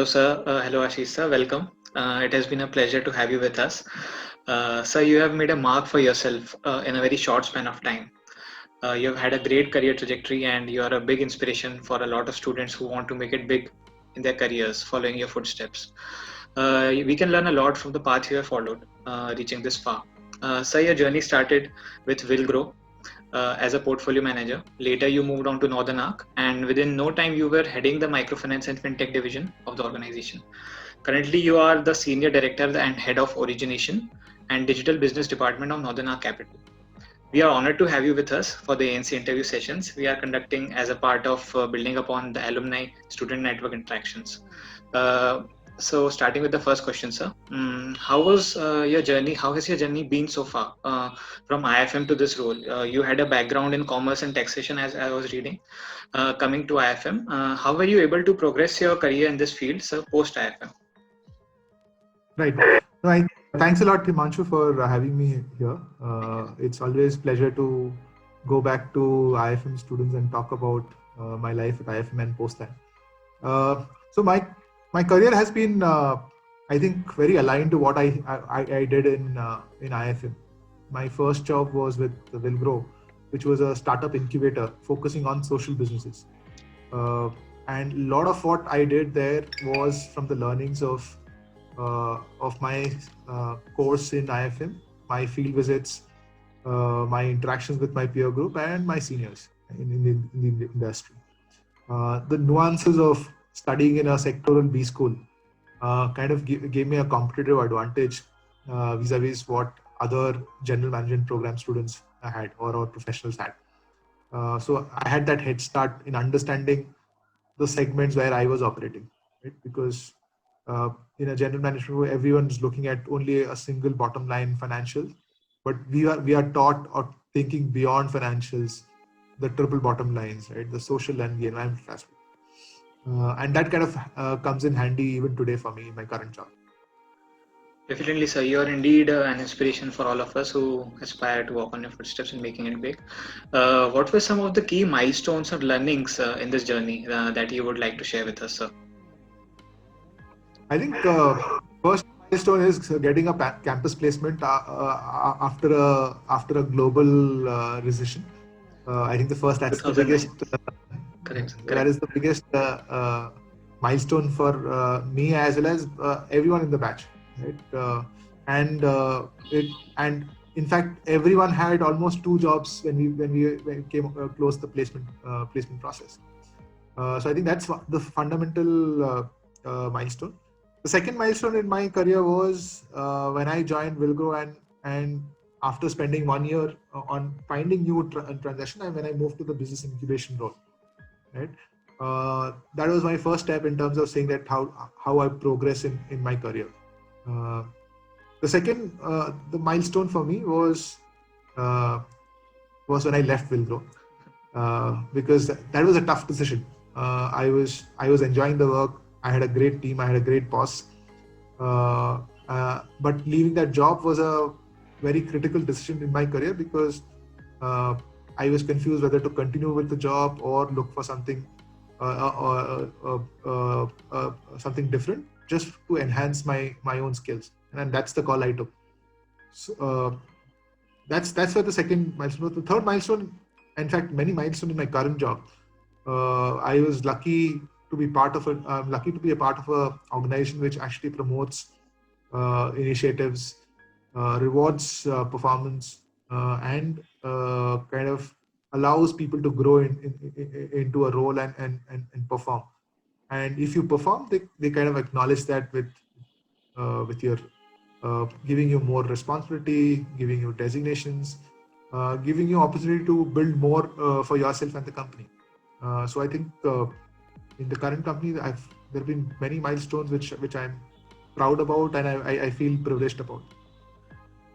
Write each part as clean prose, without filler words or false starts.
Hello, sir. Hello, Ashish, sir. Welcome. It has been a pleasure to have you with us. Sir, you have made a mark for yourself in a very short span of time. You have had a great career trajectory, and you are a big inspiration for a lot of students who want to make it big in their careers, following your footsteps. We can learn a lot from the path you have followed, reaching this far. Sir, your journey started with Willgrow as a portfolio manager. Later, you moved on to Northern Arc, and within no time, you were heading the microfinance and fintech division of the organization. Currently, you are the senior director and head of origination and digital business department of Northern Arc Capital. We are honored to have you with us for the ANC interview sessions we are conducting as a part of building upon the alumni student network interactions. Uh, so, starting with the first question, sir, how was your journey? How has your journey been so far from IFM to this role? You had a background in commerce and taxation, as I was reading. Coming to IFM, how were you able to progress your career in this field, sir, post IFM? Right. No, thanks a lot, Himanshu, for having me here. It's always pleasure to go back to IFM students and talk about my life at IFM and post that. So my career has been, I think, very aligned to what I did in IFM. My first job was with Willgrow, which was a startup incubator focusing on social businesses. And a lot of what I did there was from the learnings of my course in IFM, my field visits, my interactions with my peer group, and my seniors in the industry. The nuances of studying in a sectoral B school kind of gave me a competitive advantage vis-a-vis what other general management program students had or professionals had. So I had that head start in understanding the segments where I was operating, right? Because in a general management, everyone's looking at only a single bottom line financial, but we are taught or thinking beyond financials, the triple bottom lines, right? The social and the environmental aspect, and that kind of comes in handy even today for me in my current job. Definitely, sir. You are indeed an inspiration for all of us who aspire to walk on your footsteps in making it big. What were some of the key milestones or learnings in this journey that you would like to share with us, sir? I think first milestone is getting a campus placement after a global recession. I think that's the 2009. biggest. Correct. That Correct. is the biggest milestone for me as well as everyone in the batch, right? And it and in fact, everyone had almost two jobs when we came close the placement process. So I think that's the fundamental milestone. The second milestone in my career was when I joined Willgrow and after spending 1 year on finding new transaction, and when I moved to the business incubation role, right? That was my first step in terms of saying that how I progress in my career. The second the milestone for me uh, was when I left Willgrow, because that was a tough decision. I was enjoying the work. I had a great team. I had a great boss. But leaving that job was a very critical decision in my career because uh, I was confused whether to continue with the job or look for something something different just to enhance my own skills. And that's the call I took. So, that's where the second milestone was. The third milestone, in fact, many milestones in my current job. I was lucky to be part of I'm lucky to be a part of a organization which actually promotes initiatives, rewards performance, and kind of allows people to grow into a role and perform. And if you perform, they kind of acknowledge that with your giving you more responsibility, giving you designations, giving you opportunity to build more for yourself and the company. So I think in the current company, there have been many milestones which I'm proud about and I feel privileged about.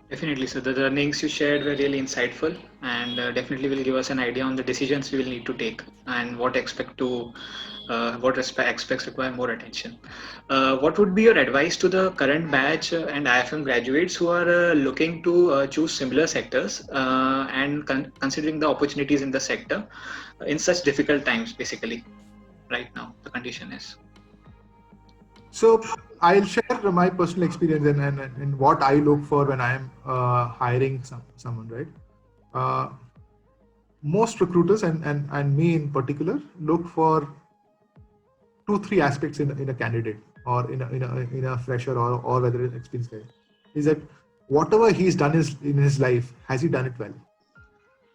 Definitely, so the learnings you shared were really insightful and definitely will give us an idea on the decisions we will need to take and what aspects require more attention. What would be your advice to the current batch and IFM graduates who are looking to choose similar sectors and considering the opportunities in the sector in such difficult times, basically, right now, the condition is? So I'll share my personal experience and what I look for when I'm hiring someone, right? Uh, Most recruiters and me in particular look for 2-3 aspects in a candidate or in a fresher or whether it's experienced guy. Is that whatever he's done in his life, has he done it well?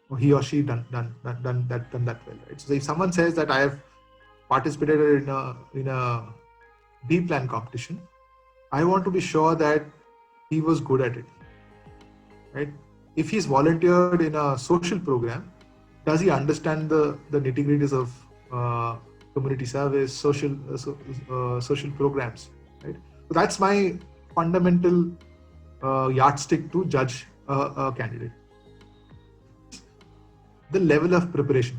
Or he or she done that well, right? So if someone says that I have participated in a B plan competition, I want to be sure that he was good at it, right? If he's volunteered in a social program, does he understand the nitty gritties of community service, social programs, right? So that's my fundamental yardstick to judge a candidate. The level of preparation,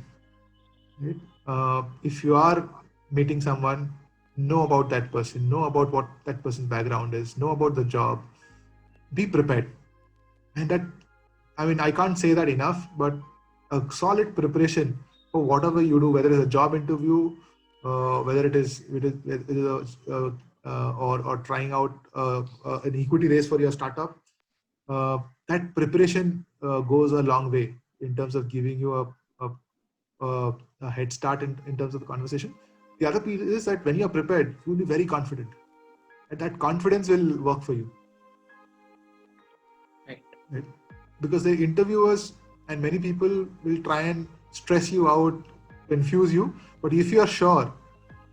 right? If you are meeting someone, know about that person, know about what that person's background is, know about the job, be prepared. And that, I mean, I can't say that enough, but a solid preparation for whatever you do, whether it's a job interview, whether or trying out an equity race for your startup, that preparation goes a long way in terms of giving you a head start in terms of the conversation. The other piece is that when you're prepared, you'll be very confident, and that confidence will work for you. Right? Because the interviewers and many people will try and stress you out, confuse you. But if you are sure,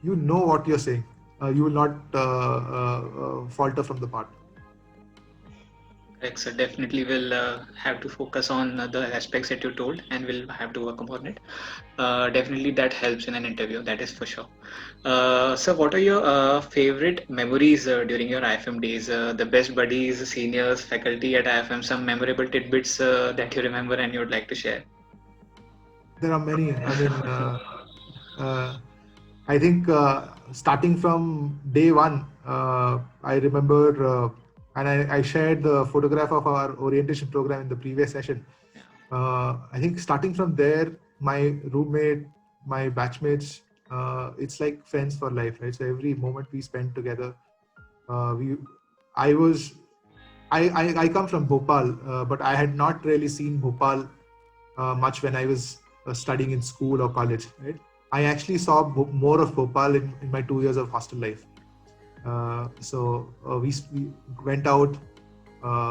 you know what you're saying, you will not falter from the part. Correct. So definitely we'll have to focus on the aspects that you told, and we'll have to work upon it. Definitely that helps in an interview, that is for sure. So what are your favorite memories during your IFM days? The best buddies, seniors, faculty at IFM, some memorable tidbits that you remember and you would like to share? There are many. I mean, I think starting from day one, I remember, and I shared the photograph of our orientation program in the previous session. I think starting from there, my roommate, my batchmates, it's like friends for life, right? So every moment we spend together, I come from Bhopal, but I had not really seen Bhopal much when I was studying in school or college, right? I actually saw more of Bhopal in my 2 years of hostel life. So we went out.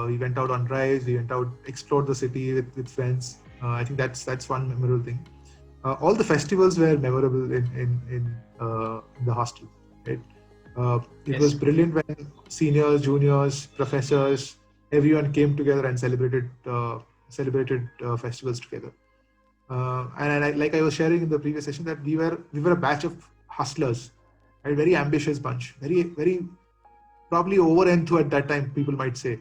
We went out on drives. We went out, explored the city with friends. I think that's one memorable thing. All the festivals were memorable in the hostel. Right? It was brilliant when seniors, juniors, professors, everyone came together and celebrated festivals together. And like I was sharing in the previous session, that we were a batch of hustlers, a very ambitious bunch, very probably over enthused at that time, people might say,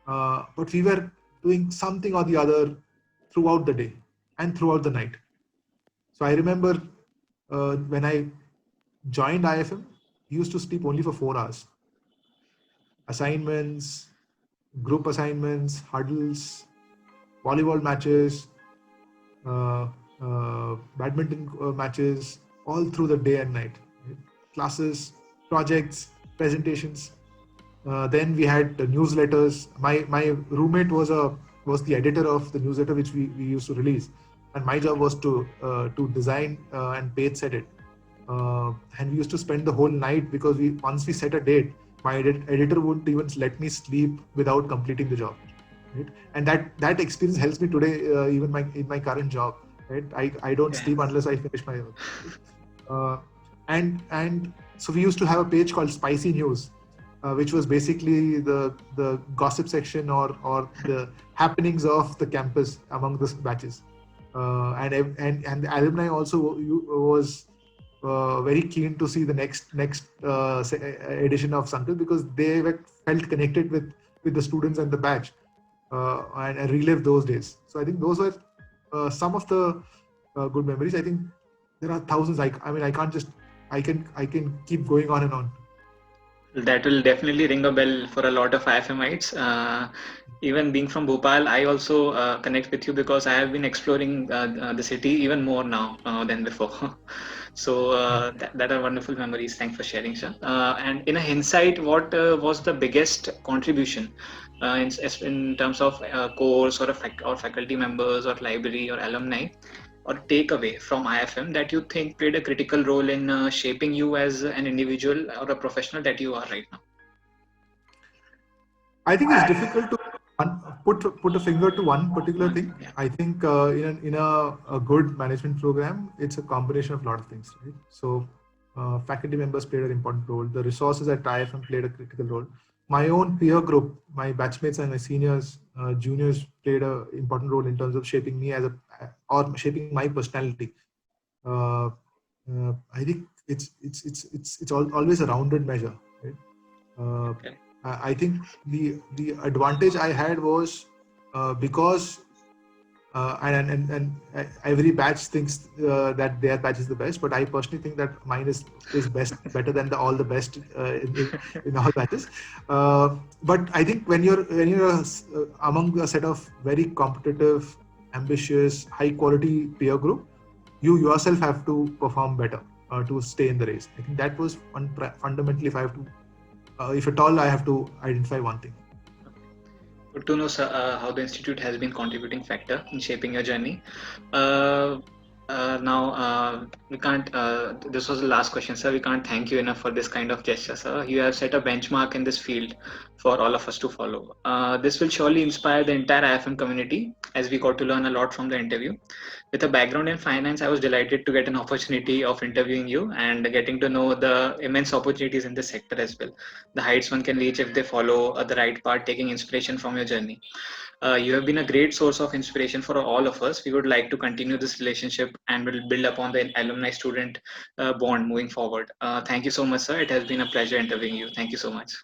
but we were doing something or the other throughout the day and throughout the night. So I remember when I joined IFM, we used to sleep only for 4 hours. Assignments, group assignments, huddles, volleyball matches, badminton matches, all through the day and night. Right? Classes, projects, presentations. Then we had the newsletters. My roommate was the editor of the newsletter which we used to release, and my job was to design and page set it. And we used to spend the whole night, because once we set a date, my editor wouldn't even let me sleep without completing the job. Right? And that experience helps me today, even in my current job. Right? I don't sleep unless I finish my work. And so we used to have a page called Spicy News, which was basically the gossip section or the happenings of the campus among the batches. And the alumni also was very keen to see the next edition of Sankalp, because they felt connected with the students and the batch, and relive those days. So I think those were some of the good memories. I think there are thousands. I can keep going on and on. That will definitely ring a bell for a lot of IFMites. Even being from Bhopal, I also connect with you because I have been exploring the city even more now than before. So that are wonderful memories. Thanks for sharing, sir. And in a hindsight, what was the biggest contribution in terms of course or or faculty members or library or alumni or takeaway from IFM that you think played a critical role in shaping you as an individual or a professional that you are right now? I think it's difficult to put a finger to one particular thing. Yeah. I think in a good management program, it's a combination of a lot of things, right? So faculty members played an important role. The resources at IFM played a critical role. My own peer group, my batchmates and my seniors, juniors played an important role in terms of shaping me or shaping my personality. I think it's always a rounded measure, right? Okay. I think the advantage I had was because and every batch thinks that their batch is the best, but I personally think that mine is better than all the best in all batches. But I think when you're among a set of very competitive, ambitious, high quality peer group, you yourself have to perform better to stay in the race. I think that was fundamentally, if at all I have to identify one thing. Good to know, sir, how the institute has been contributing factor in shaping your journey. Now we can't. This was the last question, sir. We can't thank you enough for this kind of gesture, sir. You have set a benchmark in this field for all of us to follow. This will surely inspire the entire IFM community, as we got to learn a lot from the interview. With a background in finance, I was delighted to get an opportunity of interviewing you and getting to know the immense opportunities in this sector as well. The heights one can reach if they follow the right path, taking inspiration from your journey. You have been a great source of inspiration for all of us. We would like to continue this relationship and will build upon the alumni student bond moving forward. Thank you so much, sir. It has been a pleasure interviewing you. Thank you so much.